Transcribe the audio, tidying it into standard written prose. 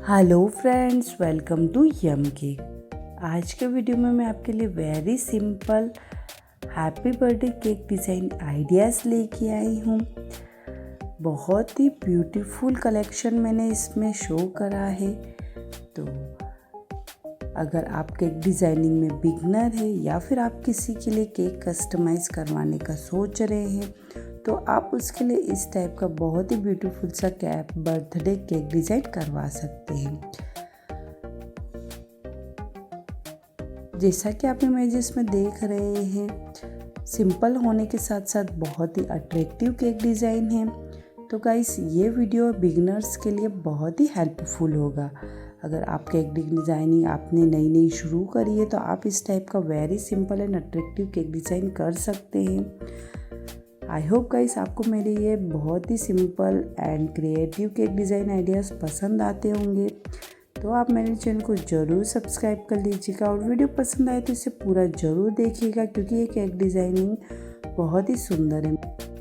Hello friends, welcome to yum cake. आज के video में मैं आपके लिए very simple happy birthday cake design ideas लेके आई हूँ। बहुत ही ब्यूटीफुल कलेक्शन मैंने इसमें शो करा है। तो अगर आप केक डिज़ाइनिंग में बिगनर है या फिर आप किसी के लिए केक कस्टमाइज़ करवाने का सोच रहे हैं तो आप उसके लिए इस टाइप का बहुत ही ब्यूटीफुल सा कैप बर्थडे केक डिज़ाइन करवा सकते हैं। जैसा कि आप इमेजेस में देख रहे हैं, सिंपल होने के साथ साथ बहुत ही अट्रैक्टिव केक डिज़ाइन है। तो गाइस, ये वीडियो बिगिनर्स के लिए बहुत ही हेल्पफुल होगा। अगर आप केक डिज़ाइनिंग आपने नई शुरू करी है तो आप इस टाइप का very simple and attractive cake design कर सकते हैं। आई होप गाइस आपको मेरे ये बहुत ही simple and creative cake design ideas पसंद आते होंगे। तो आप मेरे चैनल को ज़रूर सब्सक्राइब कर लीजिएगा और वीडियो पसंद आए तो इसे पूरा ज़रूर देखिएगा, क्योंकि ये केक डिज़ाइनिंग बहुत ही सुंदर है।